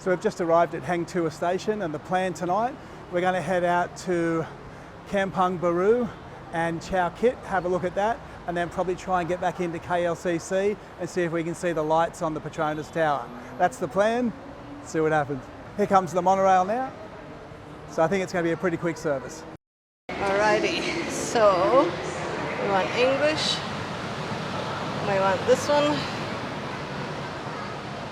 So we've just arrived at Hang Chua Station, and the plan tonight, we're going to head out to Kampung Baru and Chow Kit, have a look at that, and then probably try and get back into KLCC and see if we can see the lights on the Petronas Tower. That's the plan. See what happens. Here comes the monorail now. So I think it's going to be a pretty quick service. Alrighty, so we want English, we want this one,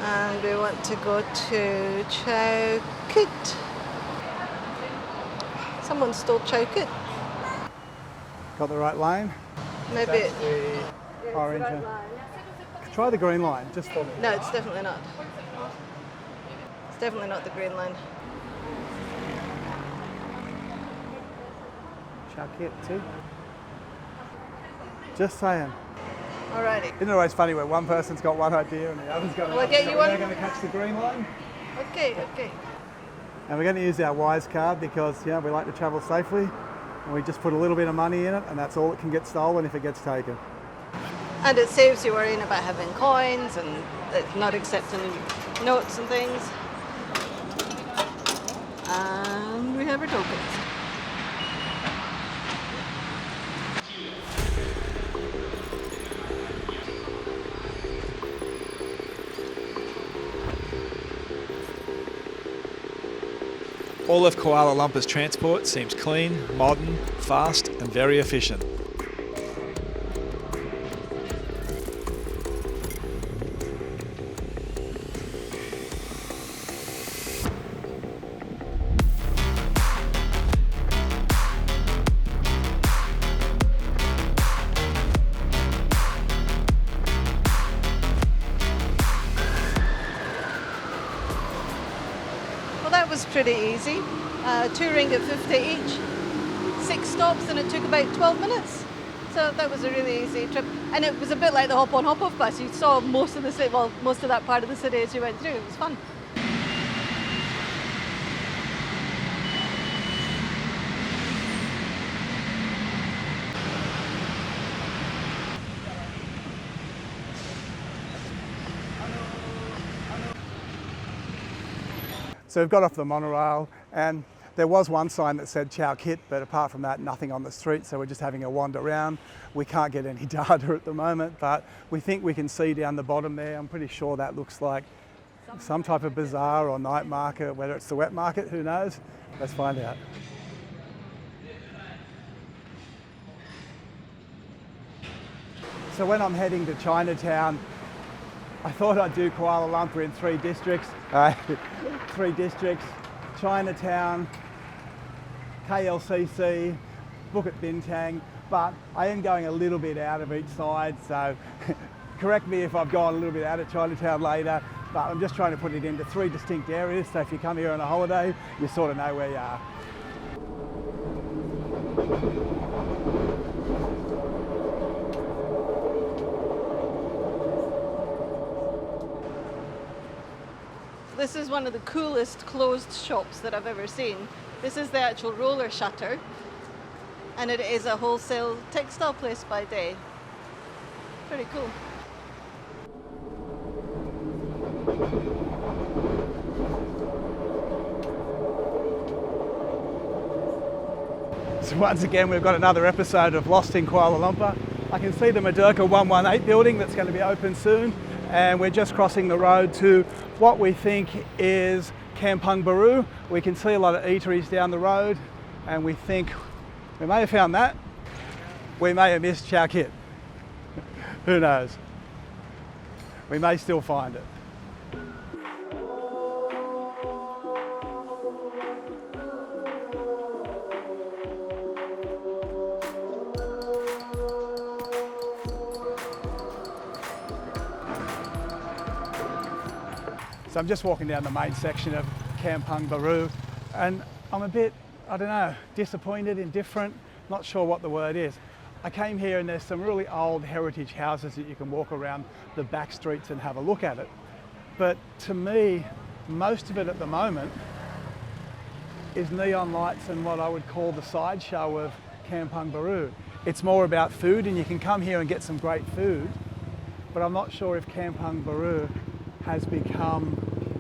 and we want to go to Chow Kit. Someone stole Chow Kit. Got the right lane? Maybe That's the orange one. Try the green line, just for me. No, it's definitely not. It's definitely not the green line. Chow Kit too. Just saying. Alrighty. Isn't it always funny when one person's got one idea and the other's got another? I'll get you one. We're going to catch the green line. Okay. And we're going to use our Wise card because we like to travel safely. And we just put a little bit of money in it, and that's all that can get stolen if it gets taken. And it saves you worrying about having coins and not accepting notes and things. And we have our tokens. All of Kuala Lumpur's transport seems clean, modern, fast and very efficient. That was pretty easy. 2 ringgit 50 each. 6 stops and it took about 12 minutes. So that was a really easy trip. And it was a bit like the hop on hop off bus. You saw most of the city, well, most of that part of the city as you went through. It was fun. So we've got off the monorail, and there was one sign that said Chow Kit, but apart from that, nothing on the street, so we're just having a wander around. We can't get any data at the moment, but we think we can see down the bottom there. I'm pretty sure that looks like some type of bazaar or night market, whether it's the wet market, who knows? Let's find out. So when I'm heading to Chinatown, I thought I'd do Kuala Lumpur in 3 districts. 3 districts, Chinatown, KLCC, Bukit Bintang, but I am going a little bit out of each side, so correct me if I've gone a little bit out of Chinatown later, but I'm just trying to put it into 3 distinct areas, so if you come here on a holiday, you sort of know where you are. This is one of the coolest closed shops that I've ever seen. This is the actual roller shutter, and it is a wholesale textile place by day. Pretty cool. So once again, we've got another episode of Lost in Kuala Lumpur. I can see the Merdeka 118 building that's going to be open soon, and we're just crossing the road to what we think is Kampung Baru. We can see a lot of eateries down the road, and we think we may have found that. We may have missed Chow Kit. Who knows? We may still find it. So I'm just walking down the main section of Kampung Baru, and I'm a bit, I don't know, disappointed, indifferent, not sure what the word is. I came here and there's some really old heritage houses that you can walk around the back streets and have a look at it. But to me, most of it at the moment is neon lights and what I would call the sideshow of Kampung Baru. It's more about food, and you can come here and get some great food, but I'm not sure if Kampung Baru has become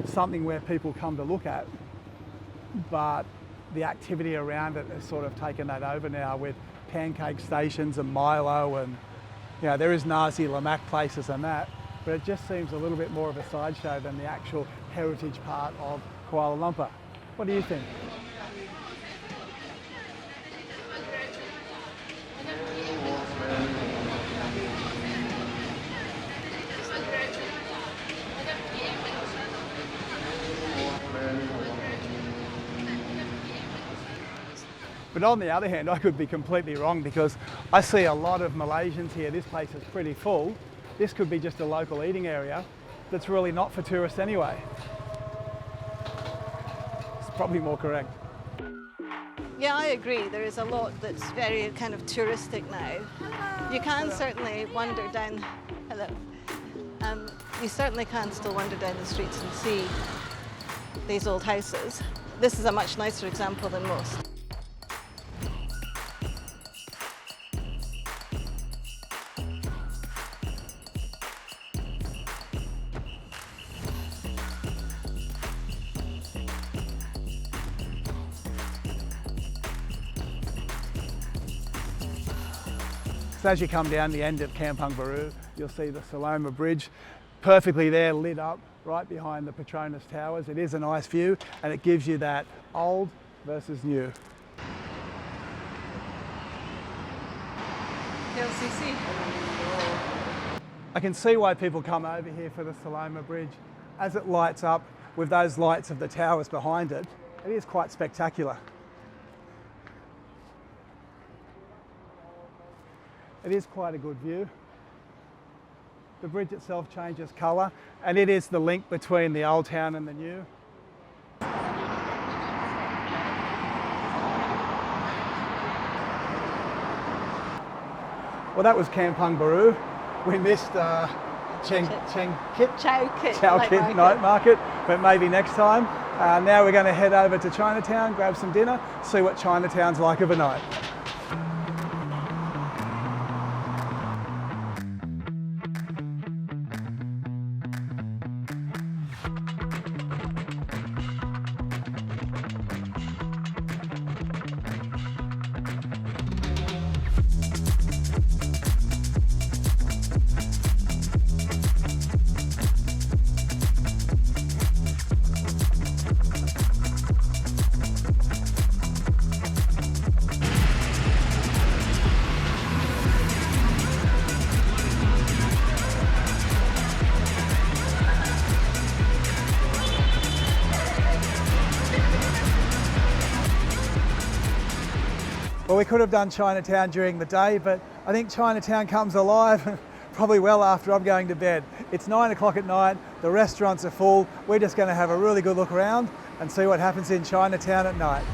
something where people come to look at, but the activity around it has sort of taken that over now with pancake stations and Milo, and you know, there is Nasi Lemak places and that, but it just seems a little bit more of a sideshow than the actual heritage part of Kuala Lumpur. What do you think? But on the other hand, I could be completely wrong because I see a lot of Malaysians here. This place is pretty full. This could be just a local eating area that's really not for tourists anyway. It's probably more correct. Yeah, I agree. There is a lot that's very kind of touristic now. You can certainly wander down. Hello. You certainly can still wander down the streets and see these old houses. This is a much nicer example than most. So as you come down the end of Kampung Baru, you'll see the Saloma Bridge perfectly there, lit up right behind the Petronas towers. It is a nice view and it gives you that old versus new. LCC. I can see why people come over here for the Saloma Bridge. As it lights up with those lights of the towers behind it, it is quite spectacular. It is quite a good view. The bridge itself changes colour and it is the link between the old town and the new. Well, that was Kampung Baru. We missed Chow Kit Night Market, but maybe next time. Now we're going to head over to Chinatown, grab some dinner, see what Chinatown's like overnight. Well, we could have done Chinatown during the day, but I think Chinatown comes alive probably well after I'm going to bed. It's 9 o'clock at night, the restaurants are full. We're just going to have a really good look around and see what happens in Chinatown at night.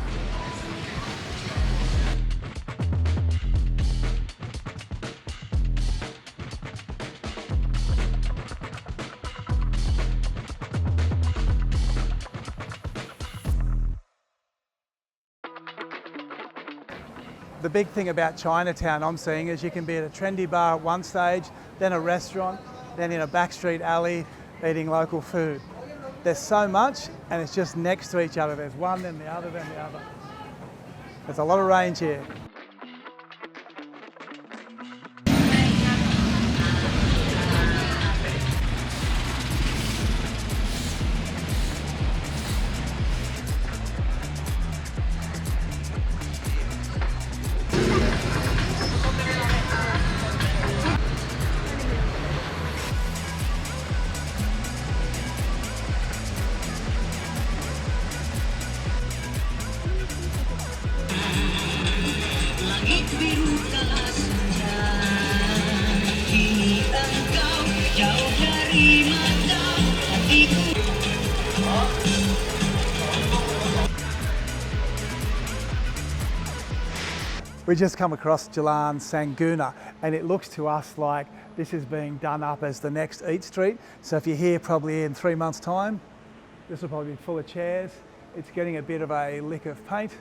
The big thing about Chinatown I'm seeing is you can be at a trendy bar at one stage, then a restaurant, then in a backstreet alley eating local food. There's so much and it's just next to each other. There's one, then the other, then the other. There's a lot of range here. We just come across Jalan Sangguna and it looks to us like this is being done up as the next Eat Street. So if you're here probably in 3 months' time, this will probably be full of chairs. It's getting a bit of a lick of paint.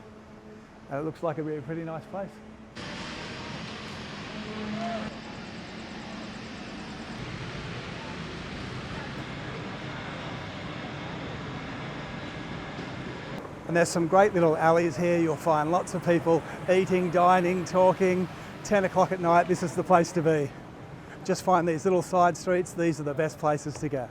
It looks like it'll be a pretty nice place. And there's some great little alleys here. You'll find lots of people eating, dining, talking. 10 o'clock at night, this is the place to be. Just find these little side streets. These are the best places to go.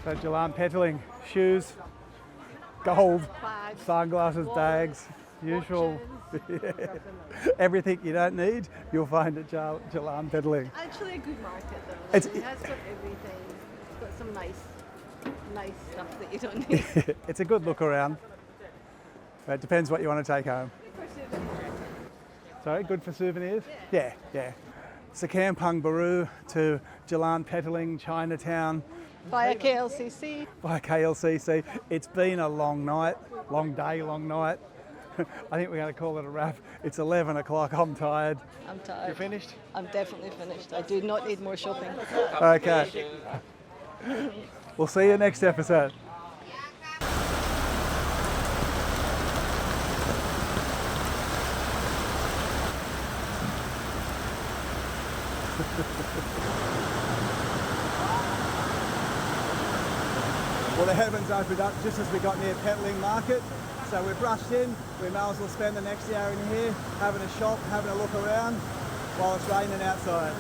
So Jalan Petaling, shoes, gold, Bags, sunglasses, watch, bags, usual, everything you don't need, you'll find at Jalan Petaling. Actually a good market though. It's- It has got everything. It's got some nice stuff that you don't need. It's a good look around. But it depends what you want to take home. Sorry, good for souvenirs? Yeah, yeah. It's the Kampung Baru to Jalan Petaling, Chinatown, Via KLCC. by KLCC. It's been a long night, long day, long night. I think we're going to call it a wrap. It's 11 o'clock, I'm tired. I'm tired. You finished? I'm definitely finished. I do not need more shopping. Okay. We'll see you next episode. Well, the heavens opened up just as we got near Petaling Market, so we've rushed in. We may as well spend the next hour in here having a shop, having a look around while it's raining outside.